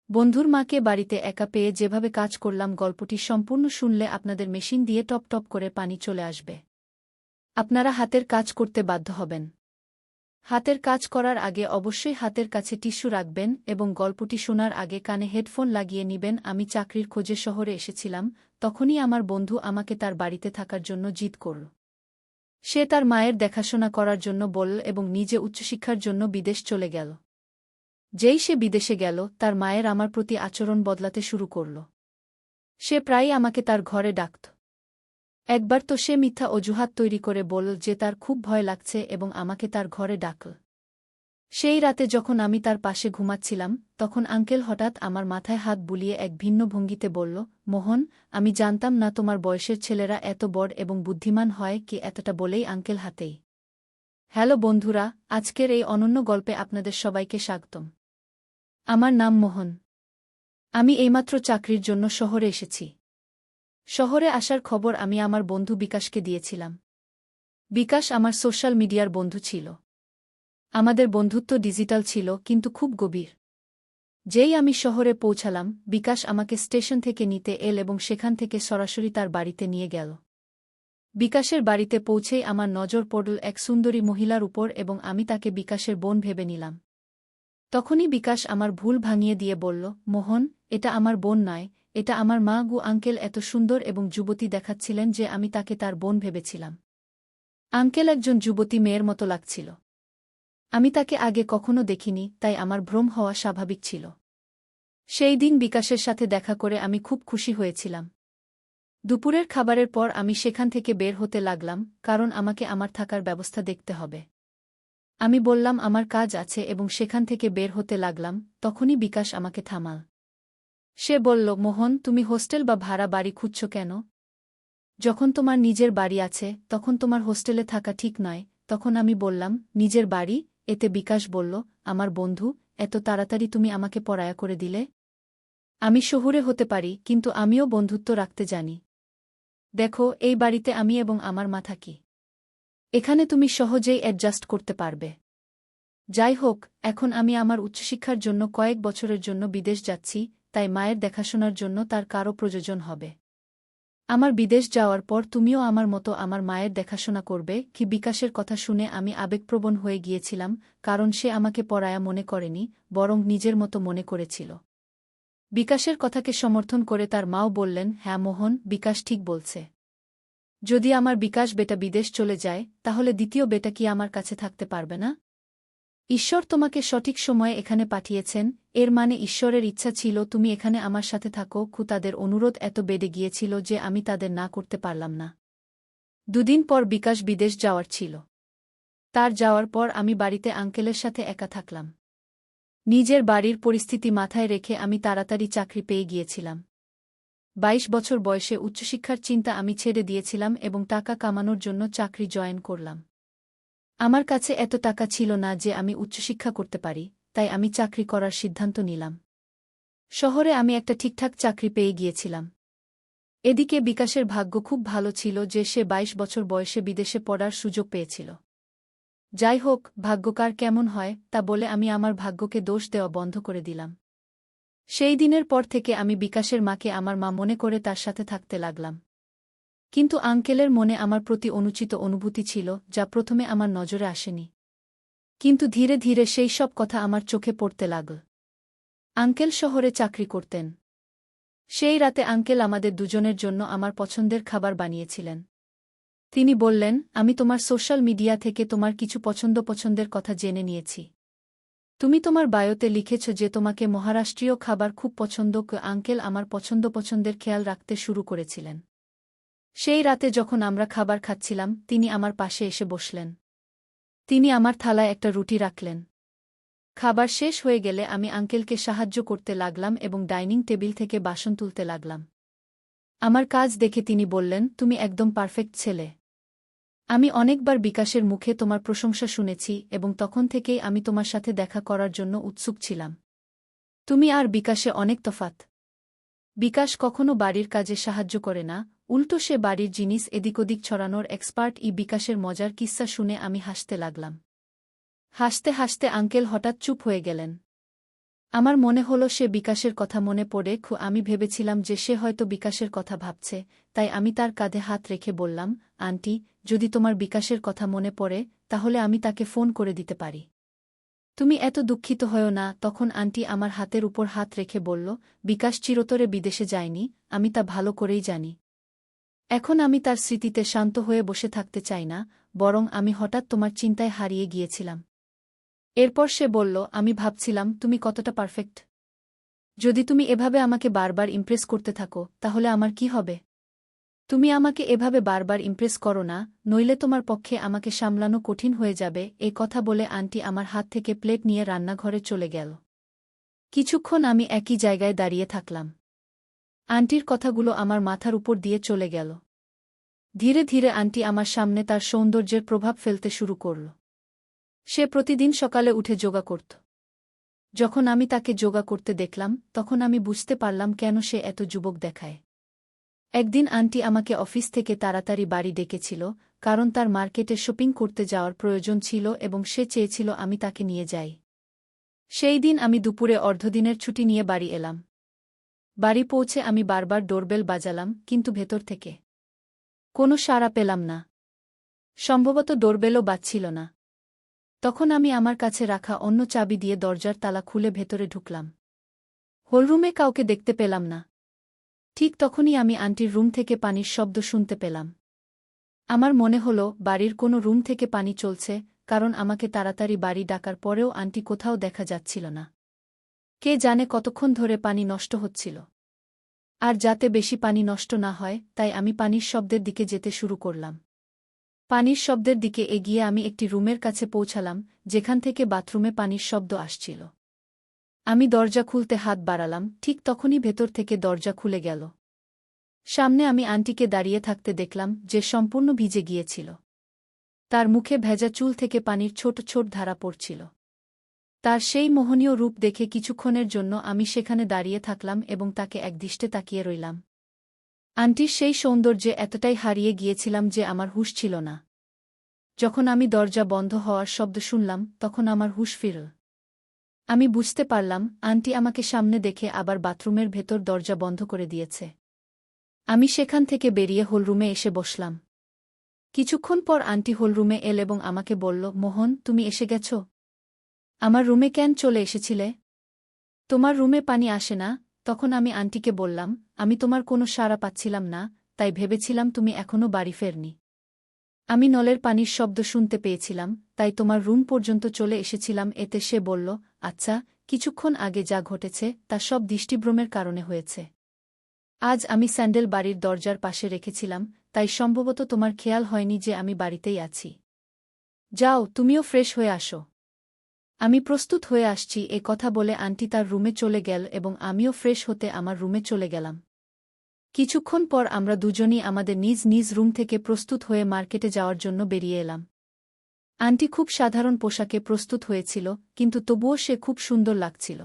বন্ধুর মাকে বাড়িতে একা পেয়ে যেভাবে কাজ করলাম গল্পটি সম্পূর্ণ শুনলে আপনাদের মেশিন দিয়ে টপ টপ করে পানি চলে আসবে। আপনারা হাতের কাজ করতে বাধ্য হবেন। হাতের কাজ করার আগে অবশ্যই হাতের কাছে টিস্যু রাখবেন এবং গল্পটি শোনার আগে কানে হেডফোন লাগিয়ে নিবেন। আমি চাকরির খোঁজে শহরে এসেছিলাম, তখনই আমার বন্ধু আমাকে তার বাড়িতে থাকার জন্য জিদ করল। সে তার মায়ের দেখাশোনা করার জন্য বলল এবং নিজে উচ্চশিক্ষার জন্য বিদেশ চলে গেল। যেই সে বিদেশে গেল, তার মায়ের আমার প্রতি আচরণ বদলাতে শুরু করল। সে প্রায়ই আমাকে তার ঘরে ডাকত। একবার তো সে মিথ্যা অজুহাত তৈরি করে বলল যে তার খুব ভয় লাগছে এবং আমাকে তার ঘরে ডাকল। সেই রাতে যখন আমি তার পাশে ঘুমাচ্ছিলাম, তখন আঙ্কেল হঠাৎ আমার মাথায় হাত বুলিয়ে এক ভিন্ন ভঙ্গিতে বলল, মোহন, আমি জানতাম না তোমার বয়সের ছেলেরা এত বড় এবং বুদ্ধিমান হয় কি। এতটা বলেই আঙ্কেল হাতেই। হ্যালো বন্ধুরা, আজকের এই অনন্য গল্পে আপনাদের সবাইকে স্বাগতম। আমার নাম মোহন। আমি এইমাত্র চাকরির জন্য শহরে এসেছি। শহরে আসার খবর আমি আমার বন্ধু বিকাশকে দিয়েছিলাম। বিকাশ আমার সোশ্যাল মিডিয়ার বন্ধু ছিল। আমাদের বন্ধুত্ব ডিজিটাল ছিল, কিন্তু খুব গভীর। যেই আমি শহরে পৌঁছালাম, বিকাশ আমাকে স্টেশন থেকে নিতে এল এবং সেখান থেকে সরাসরি তার বাড়িতে নিয়ে গেল। বিকাশের বাড়িতে পৌঁছেই আমার নজর পড়ল এক সুন্দরী মহিলার উপর এবং আমি তাকে বিকাশের বোন ভেবে নিলাম। তখনই বিকাশ আমার ভুল ভাঙিয়ে দিয়ে বলল, মোহন, এটা আমার বোন নয়, এটা আমার মা গু। আঙ্কেল এত সুন্দর এবং যুবতী দেখাচ্ছিলেন যে আমি তাকে তার বোন ভেবেছিলাম। আঙ্কেল একজন যুবতী মেয়ের মতো লাগছিল। আমি তাকে আগে কখনো দেখিনি, তাই আমার ভ্রম হওয়া স্বাভাবিক ছিল। সেই দিন বিকাশের সাথে দেখা করে আমি খুব খুশি হয়েছিলাম। দুপুরের খাবারের পর আমি সেখান থেকে বের হতে লাগলাম, কারণ আমাকে আমার থাকার ব্যবস্থা দেখতে হবে। আমি বললাম আমার কাজ আছে এবং সেখান থেকে বের হতে লাগলাম, তখনই বিকাশ আমাকে থামাল। সে বলল, মোহন, তুমি হোস্টেল বা ভাড়া বাড়ি খুঁজছ কেন? যখন তোমার নিজের বাড়ি আছে তখন তোমার হোস্টেলে থাকা ঠিক নয়। তখন আমি বললাম, নিজের বাড়ি? এতে বিকাশ বলল, আমার বন্ধু, এত তাড়াতাড়ি তুমি আমাকে পরায়া করে দিলে? আমি শহুরে হতে পারি, কিন্তু আমিও বন্ধুত্ব রাখতে জানি। দেখো, এই বাড়িতে আমি এবং আমার মা থাকি। এখানে তুমি সহজেই অ্যাডজাস্ট করতে পারবে। যাই হোক, এখন আমি আমার উচ্চশিক্ষার জন্য কয়েক বছরের জন্য বিদেশ যাচ্ছি, তাই মায়ের দেখাশোনার জন্য তার কারও প্রয়োজন হবে। আমার বিদেশ যাওয়ার পর তুমিও আমার মতো আমার মায়ের দেখাশোনা করবে কি? বিকাশের কথা শুনে আমি আবেগপ্রবণ হয়ে গিয়েছিলাম, কারণ সে আমাকে পরায়া মনে করেনি, বরং নিজের মতো মনে করেছিল। বিকাশের কথাকে সমর্থন করে তার মাও বললেন, হ্যাঁ মোহন, বিকাশ ঠিক বলছে। যদি আমার বিকাশ বেটা বিদেশ চলে যায়, তাহলে দ্বিতীয় বেটা কি আমার কাছে থাকতে পারবে না? ঈশ্বর তোমাকে সঠিক সময়ে এখানে পাঠিয়েছেন, এর মানে ঈশ্বরের ইচ্ছা ছিল তুমি এখানে আমার সাথে থাকো। তাদের অনুরোধ এত বেড়ে গিয়েছিল যে আমি তাদের না করতে পারলাম না। দুদিন পর বিকাশ বিদেশ যাওয়ার ছিল। তার যাওয়ার পর আমি বাড়িতে আঙ্কেলের সাথে একা থাকলাম। নিজের বাড়ির পরিস্থিতি মাথায় রেখে আমি তাড়াতাড়ি চাকরি পেয়ে গিয়েছিলাম। 22 বছর বয়সে উচ্চশিক্ষার চিন্তা আমি ছেড়ে দিয়েছিলাম এবং টাকা কামানোর জন্য চাকরি জয়েন করলাম। আমার কাছে এত টাকা ছিল না যে আমি উচ্চশিক্ষা করতে পারি, তাই আমি চাকরি করার সিদ্ধান্ত নিলাম। শহরে আমি একটা ঠিকঠাক চাকরি পেয়ে গিয়েছিলাম। এদিকে বিকাশের ভাগ্য খুব ভালো ছিল যে সে 22 বছর বয়সে বিদেশে পড়ার সুযোগ পেয়েছিল। যাই হোক, ভাগ্য কার কেমন হয় তা বলে আমি আমার ভাগ্যকে দোষ দেওয়া বন্ধ করে দিলাম। সেই দিনের পর থেকে আমি বিকাশের মাকে আমার মা মনে করে তার সাথে থাকতে লাগলাম। কিন্তু আঙ্কেলের মনে আমার প্রতি অনুচিত অনুভূতি ছিল, যা প্রথমে আমার নজরে আসেনি। কিন্তু ধীরে ধীরে সেই সব কথা আমার চোখে পড়তে লাগল। আঙ্কেল শহরে চাকরি করতেন। সেই রাতে আঙ্কেল আমাদের দুজনের জন্য আমার পছন্দের খাবার বানিয়েছিলেন। তিনি বললেন, আমি তোমার সোশ্যাল মিডিয়া থেকে তোমার কিছু পছন্দের কথা জেনে নিয়েছি। তুমি তোমার বায়োতে লিখেছ যে তোমাকে মহারাষ্ট্রীয় খাবার খুব পছন্দ। আঙ্কেল আমার পছন্দের খেয়াল রাখতে শুরু করেছিলেন। সেই রাতে যখন আমরা খাবার খাচ্ছিলাম, তিনি আমার পাশে এসে বসলেন। তিনি আমার থালায় একটা রুটি রাখলেন। খাবার শেষ হয়ে গেলে আমি আঙ্কেলকে সাহায্য করতে লাগলাম এবং ডাইনিং টেবিল থেকে বাসন তুলতে লাগলাম। আমার কাজ দেখে তিনি বললেন, তুমি একদম পারফেক্ট ছেলে। আমি অনেকবার বিকাশের মুখে তোমার প্রশংসা শুনেছি এবং তখন থেকেই আমি তোমার সাথে দেখা করার জন্য উৎসুক ছিলাম। তুমি আর বিকাশে অনেক তফাৎ। বিকাশ কখনো বাড়ির কাজে সাহায্য করে না, উল্টো সে বাড়ির জিনিস এদিক ওদিক ছড়ানোর এক্সপার্ট। বিকাশের মজার কিস্সা শুনে আমি হাসতে লাগলাম। হাসতে হাসতে আঙ্কেল হঠাৎ চুপ হয়ে গেলেন। আমার মনে হলো সে বিকাশের কথা মনে পড়ে আমি ভেবেছিলাম যে সে হয়তো বিকাশের কথা ভাবছে, তাই আমি তার কাঁধে হাত রেখে বললাম, আন্টি, যদি তোমার বিকাশের কথা মনে পড়ে তাহলে আমি তাকে ফোন করে দিতে পারি। তুমি এত দুঃখিত হয়ো না। তখন আন্টি আমার হাতের উপর হাত রেখে বলল, বিকাশ চিরতরে বিদেশে যায়নি, আমি তা ভালো করেই জানি। এখন আমি তার স্মৃতিতে শান্ত হয়ে বসে থাকতে চাই না, বরং আমি হঠাৎ তোমার চিন্তায় হারিয়ে গিয়েছিলাম। এরপর সে বলল, আমি ভাবছিলাম তুমি কতটা পারফেক্ট। যদি তুমি এভাবে আমাকে বারবার ইমপ্রেস করতে থাকো তাহলে আমার কি হবে? তুমি আমাকে এভাবে বারবার ইমপ্রেস করো না, নইলে তোমার পক্ষে আমাকে সামলানো কঠিন হয়ে যাবে। এ কথা বলে আন্টি আমার হাত থেকে প্লেট নিয়ে রান্নাঘরে চলে গেল। কিছুক্ষণ আমি একই জায়গায় দাঁড়িয়ে থাকলাম। আন্টির কথাগুলো আমার মাথার উপর দিয়ে চলে গেল। ধীরে ধীরে আন্টি আমার সামনে তার সৌন্দর্যের প্রভাব ফেলতে শুরু করল। সে প্রতিদিন সকালে উঠে যোগা করত। যখন আমি তাকে যোগা করতে দেখলাম তখন আমি বুঝতে পারলাম কেন সে এত যুবক দেখায়। একদিন আন্টি আমাকে অফিস থেকে তাড়াতাড়ি বাড়ি ডেকেছিল, কারণ তার মার্কেটে শপিং করতে যাওয়ার প্রয়োজন ছিল এবং সে চেয়েছিল আমি তাকে নিয়ে যাই। সেই দিন আমি দুপুরে অর্ধদিনের ছুটি নিয়ে বাড়ি এলাম। বাড়ি পৌঁছে আমি বারবার ডোরবেল বাজালাম, কিন্তু ভেতর থেকে কোনো সাড়া পেলাম না। সম্ভবত ডোরবেলও বাজছিল না। তখন আমি আমার কাছে রাখা অন্য চাবি দিয়ে দরজার তালা খুলে ভেতরে ঢুকলাম। হলরুমে কাউকে দেখতে পেলাম না। ঠিক তখনই আমি আন্টির রুম থেকে পানির শব্দ শুনতে পেলাম। আমার মনে হল বাড়ির কোনো রুম থেকে পানি চলছে, কারণ আমাকে তাড়াতাড়ি বাড়ি ডাকার পরেও আন্টি কোথাও দেখা যাচ্ছিল না। কে জানে কতক্ষণ ধরে পানি নষ্ট হচ্ছিল। আর যাতে বেশি পানি নষ্ট না হয় তাই আমি পানির শব্দের দিকে যেতে শুরু করলাম। পানির শব্দের দিকে এগিয়ে আমি একটি রুমের কাছে পৌঁছালাম, যেখান থেকে বাথরুমে পানির শব্দ আসছিল। আমি দরজা খুলতে হাত বাড়ালাম, ঠিক তখনই ভেতর থেকে দরজা খুলে গেল। সামনে আমি আন্টিকে দাঁড়িয়ে থাকতে দেখলাম, যে সম্পূর্ণ ভিজে গিয়েছিল। তার মুখে ভেজা চুল থেকে পানির ছোট ছোট ধারা পড়ছিল। তার সেই মোহনীয় রূপ দেখে কিছুক্ষণের জন্য আমি সেখানে দাঁড়িয়ে থাকলাম এবং তাকে একদৃষ্টে তাকিয়ে রইলাম। আন্টির সেই সৌন্দর্যে এতটাই হারিয়ে গিয়েছিলাম যে আমার হুঁশ ছিল না। যখন আমি দরজা বন্ধ হওয়ার শব্দ শুনলাম তখন আমার হুঁশ ফিরল। আমি বুঝতে পারলাম আন্টি আমাকে সামনে দেখে আবার বাথরুমের ভেতর দরজা বন্ধ করে দিয়েছে। আমি সেখান থেকে বেরিয়ে হলরুমে এসে বসলাম। কিছুক্ষণ পর আন্টি হলরুমে এল এবং আমাকে বলল, মোহন, তুমি এসে গেছ? আমার রুমে কেন চলে এসেছিলে? তোমার রুমে পানি আসে না? তখন আমি আন্টিকে বললাম, আমি তোমার কোনো সাড়া পাচ্ছিলাম না, তাই ভেবেছিলাম তুমি এখনও বাড়ি ফেরনি। আমি নলের পানির শব্দ শুনতে পেয়েছিলাম, তাই তোমার রুম পর্যন্ত চলে এসেছিলাম। এতে সে বলল, আচ্ছা, কিছুক্ষণ আগে যা ঘটেছে তা সব দৃষ্টিভ্রমের কারণে হয়েছে। আজ আমি স্যান্ডেল বাড়ির দরজার পাশে রেখেছিলাম, তাই সম্ভবত তোমার খেয়াল হয়নি যে আমি বাড়িতেই আছি। যাও, তুমিও ফ্রেশ হয়ে আসো। আমি প্রস্তুত হয়ে আসছি। এ কথা বলে আন্টি তার রুমে চলে গেল এবং আমিও ফ্রেশ হতে আমার রুমে চলে গেলাম। কিছুক্ষণ পর আমরা দুজনই আমাদের নিজ নিজ রুম থেকে প্রস্তুত হয়ে মার্কেটে যাওয়ার জন্য বেরিয়ে এলাম। আন্টি খুব সাধারণ পোশাকে প্রস্তুত হয়েছিল, কিন্তু তবুও সে খুব সুন্দর লাগছিল।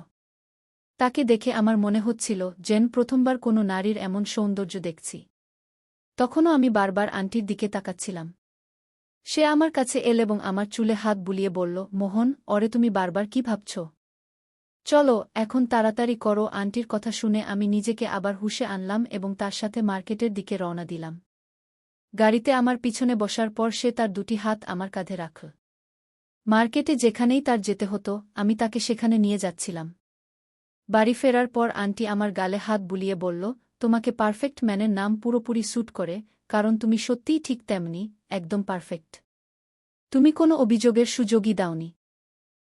তাকে দেখে আমার মনে হচ্ছিল যেন প্রথমবার কোনো নারীর এমন সৌন্দর্য দেখছি। তখনও আমি বারবার আন্টির দিকে তাকাচ্ছিলাম। সে আমার কাছে এল এবং আমার চুলে হাত বুলিয়ে বলল, মোহন, ওরে তুমি বারবার কি ভাবছ? চলো, এখন তাড়াতাড়ি করো। আন্টির কথা শুনে আমি নিজেকে আবার হুঁশে আনলাম এবং তার সাথে মার্কেটের দিকে রওনা দিলাম। গাড়িতে আমার পিছনে বসার পর সে তার দুটি হাত আমার কাঁধে রাখল। মার্কেটে যেখানেই তার যেতে হতো আমি তাকে সেখানে নিয়ে যাচ্ছিলাম। বাড়ি ফেরার পর আন্টি আমার গালে হাত বুলিয়ে বলল, তোমাকে পারফেক্ট ম্যানের নাম পুরোপুরি স্যুট করে, কারণ তুমি সত্যিই ঠিক তেমনি, একদম পারফেক্ট। তুমি কোনো অভিযোগের সুযোগই দাওনি।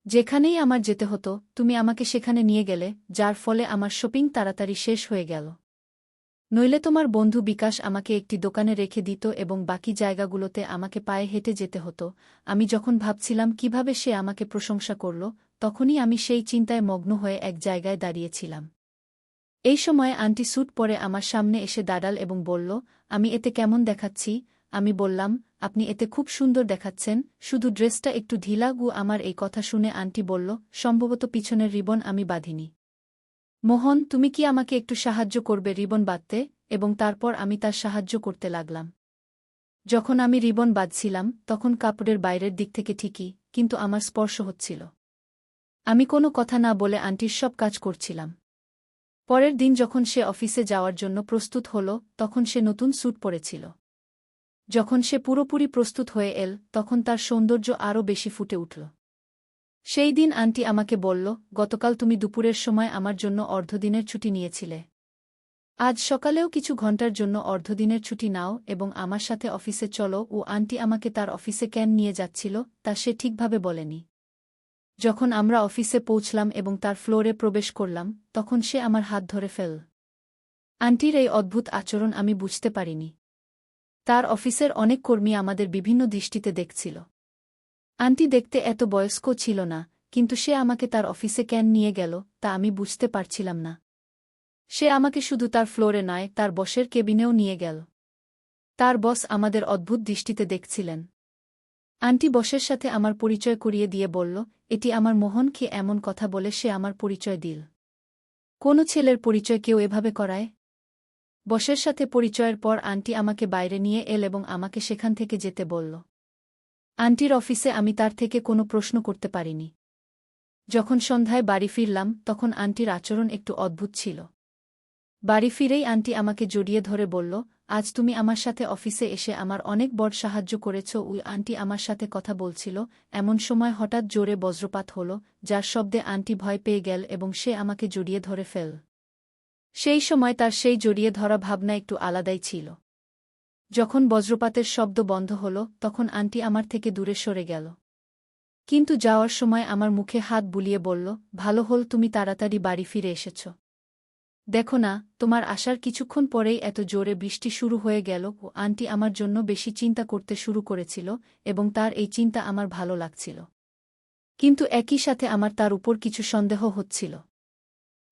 যেখানেই আমার যেতে হতো তুমি আমাকে সেখানে নিয়ে গেলে, যার ফলে আমার শপিং তাড়াতাড়ি শেষ হয়ে গেল। নইলে তোমার বন্ধু বিকাশ আমাকে একটি দোকানে রেখে দিত এবং বাকি জায়গাগুলোতে আমাকে পায়ে হেঁটে যেতে হতো। আমি যখন ভাবছিলাম কিভাবে সে আমাকে প্রশংসা করল, তখনই আমি সেই চিন্তায় মগ্ন হয়ে এক জায়গায় দাঁড়িয়েছিলাম। এই সময় আন্টি স্যুট পরে আমার সামনে এসে দাঁড়াল এবং বলল, আমি এতে কেমন দেখাচ্ছি? আমি বললাম, আপনি এতে খুব সুন্দর দেখাচ্ছেন, শুধু ড্রেসটা একটু ঢিলা। আমার এই কথা শুনে আন্টি বলল, সম্ভবত পিছনের রিবন আমি বাঁধিনি। মোহন, তুমি কি আমাকে একটু সাহায্য করবে রিবন বাঁধতে? এবং তারপর আমি তার সাহায্য করতে লাগলাম। যখন আমি রিবন বাঁধছিলাম তখন কাপড়ের বাইরের দিক থেকে ঠিকই, কিন্তু আমার স্পর্শ হচ্ছিল। আমি কোনো কথা না বলে আন্টির সব কাজ করছিলাম। পরের দিন যখন সে অফিসে যাওয়ার জন্য প্রস্তুত হল, তখন সে নতুন স্যুট পরেছিল। যখন সে পুরোপুরি প্রস্তুত হয়ে এল, তখন তার সৌন্দর্য আরও বেশি ফুটে উঠল। সেই দিন আন্টি আমাকে বলল, গতকাল তুমি দুপুরের সময় আমার জন্য অর্ধদিনের ছুটি নিয়েছিলে। আজ সকালেও কিছু ঘন্টার জন্য অর্ধদিনের ছুটি নাও এবং আমার সাথে অফিসে চলো। ও আন্টি আমাকে তার অফিসে কেন নিয়ে যাচ্ছিল তা সে ঠিকভাবে বলেনি। যখন আমরা অফিসে পৌঁছলাম এবং তার ফ্লোরে প্রবেশ করলাম, তখন সে আমার হাত ধরে ফেল। আন্টির এই অদ্ভুত আচরণ আমি বুঝতে পারিনি। তার অফিসের অনেক কর্মী আমাদের বিভিন্ন দৃষ্টিতে দেখছিল। আন্টি দেখতে এত বয়স্ক ছিল না, কিন্তু সে আমাকে তার অফিসে কেন নিয়ে গেল তা আমি বুঝতে পারছিলাম না। সে আমাকে শুধু তার ফ্লোরে নয়, তার বসের কেবিনেও নিয়ে গেল। তার বস আমাদের অদ্ভুত দৃষ্টিতে দেখছিলেন। আন্টি বসের সাথে আমার পরিচয় করিয়ে দিয়ে বলল, এটি আমার মোহন। কি এমন কথা বলে সে আমার পরিচয় দিল? কোনো ছেলের পরিচয় কেউ এভাবে করায়? বসের সাথে পরিচয়ের পর আন্টি আমাকে বাইরে নিয়ে এল এবং আমাকে সেখান থেকে যেতে বলল। আন্টির অফিসে আমি তার থেকে কোনো প্রশ্ন করতে পারিনি। যখন সন্ধ্যায় বাড়ি ফিরলাম, তখন আন্টির আচরণ একটু অদ্ভুত ছিল। বাড়ি ফিরেই আন্টি আমাকে জড়িয়ে ধরে বলল, আজ তুমি আমার সাথে অফিসে এসে আমার অনেক বড় সাহায্য করেছ। ওই আন্টি আমার সাথে কথা বলছিল, এমন সময় হঠাৎ জোরে বজ্রপাত হল, যার শব্দে আন্টি ভয় পেয়ে গেল এবং সে আমাকে জড়িয়ে ধরে ফেল। সেই সময় তার সেই জড়িয়ে ধরা ভাবনা একটু আলাদাই ছিল। যখন বজ্রপাতের শব্দ বন্ধ হল, তখন আন্টি আমার থেকে দূরে সরে গেল। কিন্তু যাওয়ার সময় আমার মুখে হাত বুলিয়ে বলল, ভালো হল তুমি তাড়াতাড়ি বাড়ি ফিরে এসেছ। দেখো না, তোমার আসার কিছুক্ষণ পরেই এত জোরে বৃষ্টি শুরু হয়ে গেল। ও আন্টি আমার জন্য বেশি চিন্তা করতে শুরু করেছিল এবং তার এই চিন্তা আমার ভালো লাগছিল। কিন্তু একই সাথে আমার তার উপর কিছু সন্দেহ হচ্ছিল।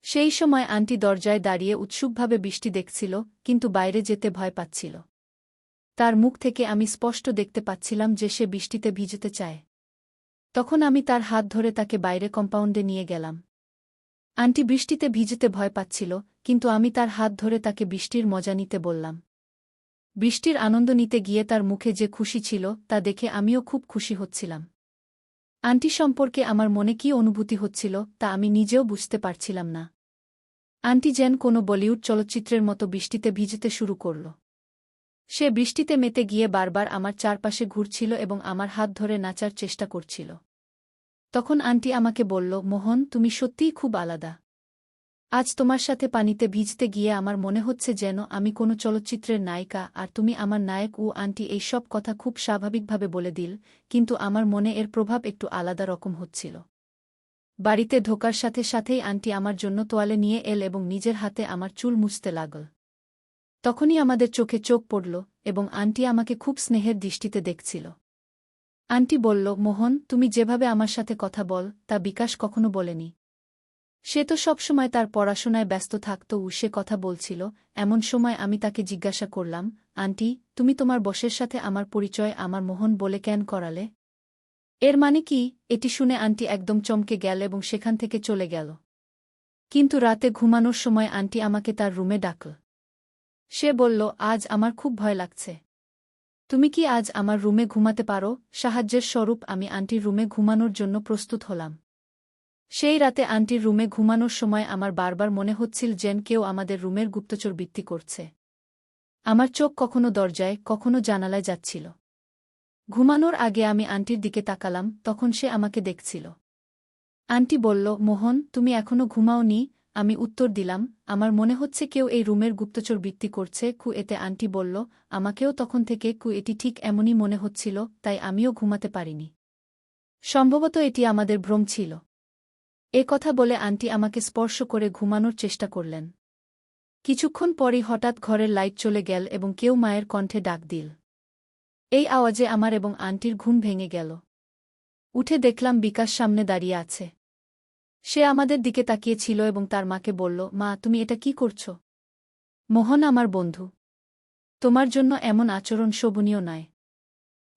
সেই সময় আন্টি দরজায় দাঁড়িয়ে উৎসুকভাবে বৃষ্টি দেখছিল, কিন্তু বাইরে যেতে ভয় পাচ্ছিল। তার মুখ থেকে আমি স্পষ্ট দেখতে পাচ্ছিলাম যে সে বৃষ্টিতে ভিজতে চায়। তখন আমি তার হাত ধরে তাকে বাইরে কম্পাউন্ডে নিয়ে গেলাম। আন্টি বৃষ্টিতে ভিজতে ভয় পাচ্ছিল, কিন্তু আমি তার হাত ধরে তাকে বৃষ্টির মজা নিতে বললাম। বৃষ্টির আনন্দ নিতে গিয়ে তার মুখে যে খুশি ছিল তা দেখে আমিও খুব খুশি হচ্ছিলাম। আন্টি সম্পর্কে আমার মনে কী অনুভূতি হচ্ছিল তা আমি নিজেও বুঝতে পারছিলাম না। আন্টি যেন কোনো বলিউড চলচ্চিত্রের মতো বৃষ্টিতে ভিজতে শুরু করল। সে বৃষ্টিতে মেতে গিয়ে বারবার আমার চারপাশে ঘুরছিল এবং আমার হাত ধরে নাচার চেষ্টা করছিল। তখন আন্টি আমাকে বলল, মোহন, তুমি সত্যিই খুব আলাদা। আজ তোমার সাথে পানিতে ভিজতে গিয়ে আমার মনে হচ্ছে যেন আমি কোনো চলচ্চিত্রের নায়িকা আর তুমি আমার নায়ক। ও আন্টি এই সব কথা খুব স্বাভাবিকভাবে বলে দিল, কিন্তু আমার মনে এর প্রভাব একটু আলাদা রকম হচ্ছিল। বাড়িতে ঢোকার সাথে সাথেই আন্টি আমার জন্য তোয়ালে নিয়ে এল এবং নিজের হাতে আমার চুল মুছতে লাগল। তখনই আমাদের চোখে চোখ পড়ল এবং আন্টি আমাকে খুব স্নেহের দৃষ্টিতে দেখছিল। আন্টি বলল, মোহন, তুমি যেভাবে আমার সাথে কথা বল তা বিকাশ কখনো বলেনি। সে তো সবসময় তার পড়াশোনায় ব্যস্ত থাকত। সে কথা বলছিল। এমন সময় আমি তাকে জিজ্ঞাসা করলাম, আন্টি, তুমি তোমার বসের সাথে আমার পরিচয় আমার মোহন বলে কেন করালে? এর মানে কি? এটি শুনে আন্টি একদম চমকে গেল এবং সেখান থেকে চলে গেল। কিন্তু রাতে ঘুমানোর সময় আন্টি আমাকে তার রুমে ডাকল। সে বলল, আজ আমার খুব ভয় লাগছে। তুমি কি আজ আমার রুমে ঘুমাতে পারো? সাহায্যের স্বরূপ আমি আন্টির রুমে ঘুমানোর জন্য প্রস্তুত হলাম। সেই রাতে আন্টির রুমে ঘুমানোর সময় আমার বারবার মনে হচ্ছিল যেন কেউ আমাদের রুমের গুপ্তচরবৃত্তি করছে। আমার চোখ কখনো দরজায়, কখনো জানালায় যাচ্ছিল। ঘুমানোর আগে আমি আন্টির দিকে তাকালাম, তখন সে আমাকে দেখছিল। আন্টি বলল, মোহন, তুমি এখনো ঘুমাওনি? আমি উত্তর দিলাম, আমার মনে হচ্ছে কেউ এই রুমের গুপ্তচরবৃত্তি করছে। এতে আন্টি বলল, আমাকেও তখন থেকে এটি ঠিক এমনই মনে হচ্ছিল, তাই আমিও ঘুমাতে পারিনি। সম্ভবত এটি আমাদের ভ্রম ছিল। এ কথা বলে আন্টি আমাকে স্পর্শ করে ঘুমানোর চেষ্টা করলেন। কিছুক্ষণ পরই হঠাৎ ঘরের লাইট চলে গেল এবং কেউ মায়ের কণ্ঠে ডাক দিল। এই আওয়াজে আমার এবং আন্টির ঘুম ভেঙে গেল। উঠে দেখলাম বিকাশ সামনে দাঁড়িয়ে আছে। সে আমাদের দিকে তাকিয়েছিল এবং তার মাকে বলল, মা, তুমি এটা কি করছ? মোহন আমার বন্ধু। তোমার জন্য এমন আচরণ শোভনীয় নয়।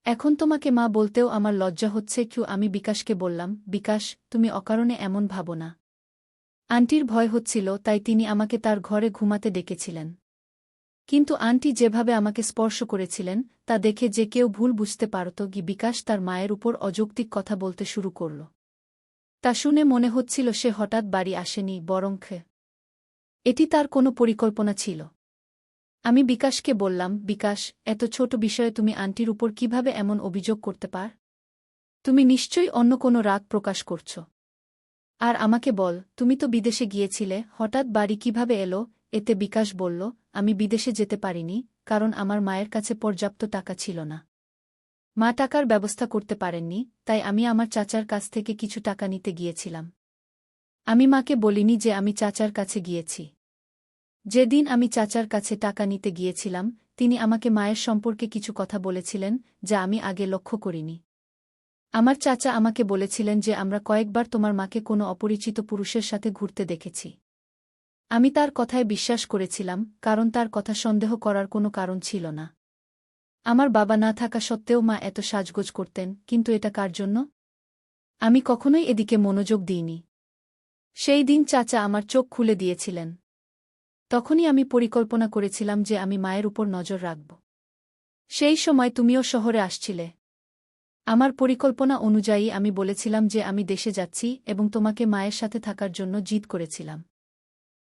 এখন তোমাকে মা বলতেও আমার লজ্জা হচ্ছে। আমি বিকাশকে বললাম, বিকাশ, তুমি অকারণে এমন ভাবো না। আন্টির ভয় হচ্ছিল, তাই তিনি আমাকে তার ঘরে ঘুমাতে ডেকেছিলেন। কিন্তু আন্টি যেভাবে আমাকে স্পর্শ করেছিলেন তা দেখে যে কেউ ভুল বুঝতে পারত। বিকাশ তার মায়ের উপর অযৌক্তিক কথা বলতে শুরু করল। তা শুনে মনে হচ্ছিল সে হঠাৎ বাড়ি আসেনি, বরং এটি তার কোনো পরিকল্পনা ছিল। আমি বিকাশকে বললাম, বিকাশ, এত ছোট বিষয়ে তুমি আন্টির উপর কিভাবে এমন অভিযোগ করতে পার? তুমি নিশ্চয়ই অন্য কোনো রাগ প্রকাশ করছ। আর আমাকে বল, তুমি তো বিদেশে গিয়েছিলে, হঠাৎ বাড়ি কিভাবে এলো? এতে বিকাশ বলল, আমি বিদেশে যেতে পারিনি, কারণ আমার মায়ের কাছে পর্যাপ্ত টাকা ছিল না। মা টাকার ব্যবস্থা করতে পারেননি, তাই আমি আমার চাচার কাছ থেকে কিছু টাকা নিতে গিয়েছিলাম। আমি মাকে বলিনি যে আমি চাচার কাছে গিয়েছি। যেদিন আমি চাচার কাছে টাকা নিতে গিয়েছিলাম, তিনি আমাকে মায়ের সম্পর্কে কিছু কথা বলেছিলেন, যা আমি আগে লক্ষ্য করিনি। আমার চাচা আমাকে বলেছিলেন যে আমরা কয়েকবার তোমার মাকে কোনো অপরিচিত পুরুষের সাথে ঘুরতে দেখেছি। আমি তার কথায় বিশ্বাস করেছিলাম, কারণ তার কথা সন্দেহ করার কোনো কারণ ছিল না। আমার বাবা না থাকা সত্ত্বেও মা এত সাজগোজ করতেন, কিন্তু এটা কার জন্য? আমি কখনোই এদিকে মনোযোগ দিইনি। সেই দিন চাচা আমার চোখ খুলে দিয়েছিলেন। তখনই আমি পরিকল্পনা করেছিলাম যে আমি মায়ের উপর নজর রাখব। সেই সময় তুমিও শহরে আসছিলে। আমার পরিকল্পনা অনুযায়ী আমি বলেছিলাম যে আমি দেশে যাচ্ছি এবং তোমাকে মায়ের সাথে থাকার জন্য জিদ করেছিলাম।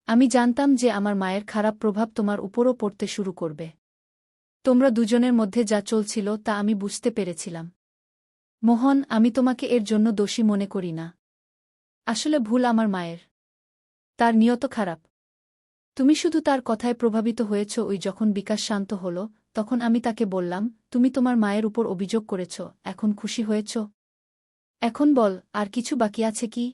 আমি জানতাম যে আমার মায়ের খারাপ প্রভাব তোমার উপরও পড়তে শুরু করবে। তোমরা দুজনের মধ্যে যা চলছিল তা আমি বুঝতে পেরেছিলাম। মোহন, আমি তোমাকে এর জন্য দোষী মনে করি না। আসলে ভুল আমার মায়ের। তার নিয়ত খারাপ। তুমি শুধু তার কথায় প্রভাবিত হয়েছ। যখন বিকাশ শান্ত হল, তখন আমি তাকে বললাম, তুমি তোমার মায়ের উপর অভিযোগ করেছ, এখন খুশি হয়েছ? এখন বল, আর কিছু বাকি আছে কি?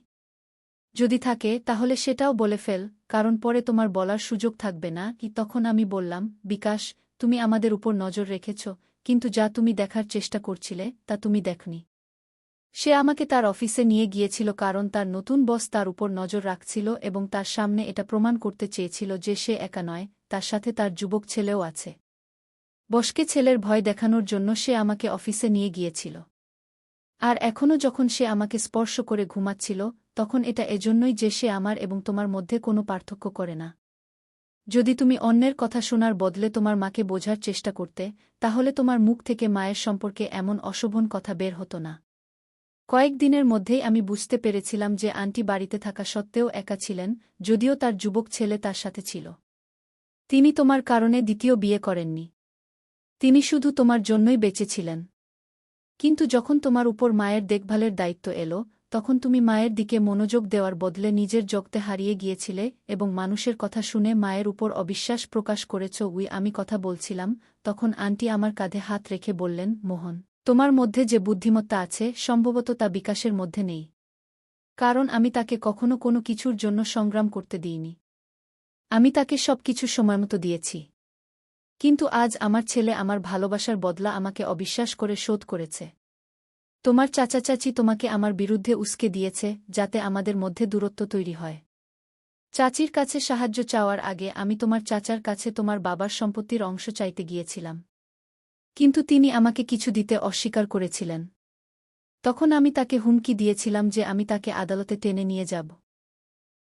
যদি থাকে তাহলে সেটাও বলে ফেল, কারণ পরে তোমার বলার সুযোগ থাকবে না। তখন আমি বললাম, বিকাশ, তুমি আমাদের উপর নজর রেখেছ, কিন্তু যা তুমি দেখার চেষ্টা করছিলে তা তুমি দেখনি। সে আমাকে তার অফিসে নিয়ে গিয়েছিল কারণ তার নতুন বস তার উপর নজর রাখছিল এবং তার সামনে এটা প্রমাণ করতে চেয়েছিল যে সে একা নয়, তার সাথে তার যুবক ছেলেও আছে। বসকে ছেলের ভয় দেখানোর জন্য সে আমাকে অফিসে নিয়ে গিয়েছিল। আর এখনও যখন সে আমাকে স্পর্শ করে ঘুমাচ্ছিল, তখন এটা এজন্যই যে সে আমার এবং তোমার মধ্যে কোনো পার্থক্য করে না। যদি তুমি অন্যের কথা শোনার বদলে তোমার মাকে বোঝার চেষ্টা করতে, তাহলে তোমার মুখ থেকে মায়ের সম্পর্কে এমন অশোভন কথা বের হতো না। কয়েকদিনের মধ্যেই আমি বুঝতে পেরেছিলাম যে আন্টি বাড়িতে থাকা সত্ত্বেও একা ছিলেন, যদিও তার যুবক ছেলে তার সাথে ছিল। তিনি তোমার কারণে দ্বিতীয় বিয়ে করেননি। তিনি শুধু তোমার জন্যই বেঁচে ছিলেন। কিন্তু যখন তোমার উপর মায়ের দেখভালের দায়িত্ব এলো, তখন তুমি মায়ের দিকে মনোযোগ দেওয়ার বদলে নিজের জগতে হারিয়ে গিয়েছিলে এবং মানুষের কথা শুনে মায়ের উপর অবিশ্বাস প্রকাশ করেছ। আমি কথা বলছিলাম, তখন আন্টি আমার কাঁধে হাত রেখে বললেন, মোহন, তোমার মধ্যে যে বুদ্ধিমত্তা আছে সম্ভবত তা বিকাশের মধ্যে নেই। কারণ আমি তাকে কখনো কোনো কিছুর জন্য সংগ্রাম করতে দিইনি। আমি তাকে সবকিছু সময়মতো দিয়েছি। কিন্তু আজ আমার ছেলে আমার ভালোবাসার বদলা আমাকে অবিশ্বাস করে শোধ করেছে। তোমার চাচা চাচি তোমাকে আমার বিরুদ্ধে উস্কে দিয়েছে, যাতে আমাদের মধ্যে দূরত্ব তৈরি হয়। চাচির কাছে সাহায্য চাওয়ার আগে আমি তোমার চাচার কাছে তোমার বাবার সম্পত্তির অংশ চাইতে গিয়েছিলাম। কিন্তু তিনি আমাকে কিছু দিতে অস্বীকার করেছিলেন। তখন আমি তাকে হুমকি দিয়েছিলাম যে আমি তাকে আদালতে টেনে নিয়ে যাব।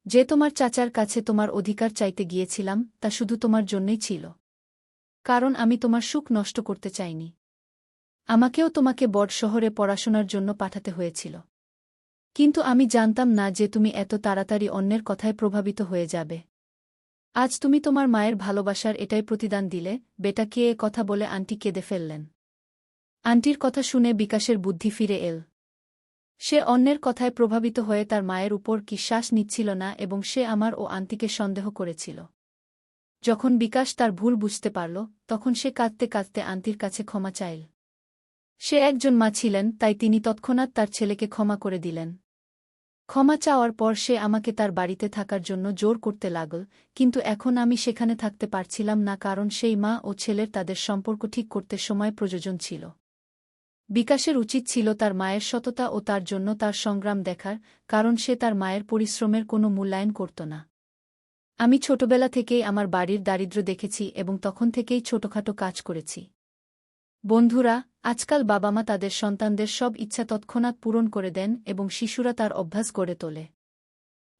যে তোমার চাচার কাছে তোমার অধিকার চাইতে গিয়েছিলাম তা শুধু তোমার জন্যই ছিল। কারণ আমি তোমার সুখ নষ্ট করতে চাইনি। আমাকেও তোমাকে বড় শহরে পড়াশোনার জন্য পাঠাতে হয়েছিল। কিন্তু আমি জানতাম না যে তুমি এত তাড়াতাড়ি অন্যের কথায় প্রভাবিত হয়ে যাবে। আজ তুমি তোমার মায়ের ভালোবাসার এটাই প্রতিদান দিলে। বেটাকে এ কথা বলে আন্টি কেঁদে ফেললেন। আন্টির কথা শুনে বিকাশের বুদ্ধি ফিরে এল। সে অন্যের কথায় প্রভাবিত হয়ে তার মায়ের উপর কি শ্বাস নিচ্ছিল না এবং সে আমার ও আন্টিকে সন্দেহ করেছিল। যখন বিকাশ তার ভুল বুঝতে পারল, তখন সে কাঁদতে কাঁদতে আন্টির কাছে ক্ষমা চাইল। সে একজন মা ছিলেন, তাই তিনি তৎক্ষণাৎ তার ছেলেকে ক্ষমা করে দিলেন। ক্ষমা চাওয়ার পর সে আমাকে তার বাড়িতে থাকার জন্য জোর করতে লাগল, কিন্তু এখন আমি সেখানে থাকতে পারছিলাম না কারণ সেই মা ও ছেলের তাদের সম্পর্ক ঠিক করতে সময় প্রয়োজন ছিল। বিকাশের উচিত ছিল তার মায়ের সততা ও তার জন্য তার সংগ্রাম দেখার, কারণ সে তার মায়ের পরিশ্রমের কোনো মূল্যায়ন করত না। আমি ছোটবেলা থেকেই আমার বাড়ির দারিদ্র্য দেখেছি এবং তখন থেকেই ছোটখাটো কাজ করেছি। বন্ধুরা, আজকাল বাবা-মা তাদের সন্তানদের সব ইচ্ছা তৎক্ষণাৎ পূরণ করে দেন এবং শিশুরা তার অভ্যাস গড়ে তোলে।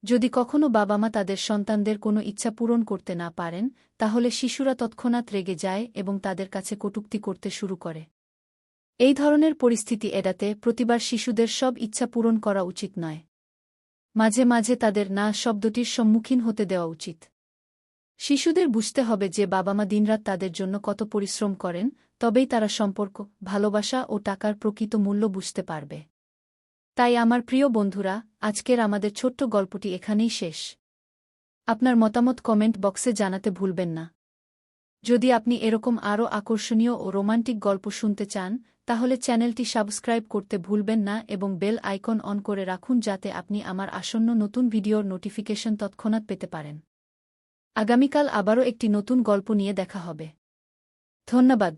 যদি কখনো বাবা-মা তাদের সন্তানদের কোনো ইচ্ছা পূরণ করতে না পারেন, তাহলে শিশুরা তৎক্ষণাৎ রেগে যায় এবং তাদের কাছে কটূক্তি করতে শুরু করে। এই ধরনের পরিস্থিতি এড়াতে প্রতিবার শিশুদের সব ইচ্ছা পূরণ করা উচিত নয়। মাঝে মাঝে তাদের না শব্দটির সম্মুখীন হতে দেওয়া উচিত। শিশুদের বুঝতে হবে যে বাবা মা দিনরাত তাদের জন্য কত পরিশ্রম করেন, তবেই তারা সম্পর্ক, ভালোবাসা ও টাকার প্রকৃত মূল্য বুঝতে পারবে। তাই আমার প্রিয় বন্ধুরা, আজকের আমাদের ছোট্ট গল্পটি এখানেই শেষ। আপনার মতামত কমেন্ট বক্সে জানাতে ভুলবেন না। যদি আপনি এরকম আরও আকর্ষণীয় ও রোমান্টিক গল্প শুনতে চান, তাহলে চ্যানেলটি সাবস্ক্রাইব করতে ভুলবেন না এবং বেল আইকন অন করে রাখুন যাতে আপনি আমার আসন্ন নতুন ভিডিওর নোটিফিকেশন তৎক্ষণাৎ পেতে পারেন। আগামীকাল আবারও একটি নতুন গল্প নিয়ে দেখা হবে। ধন্যবাদ।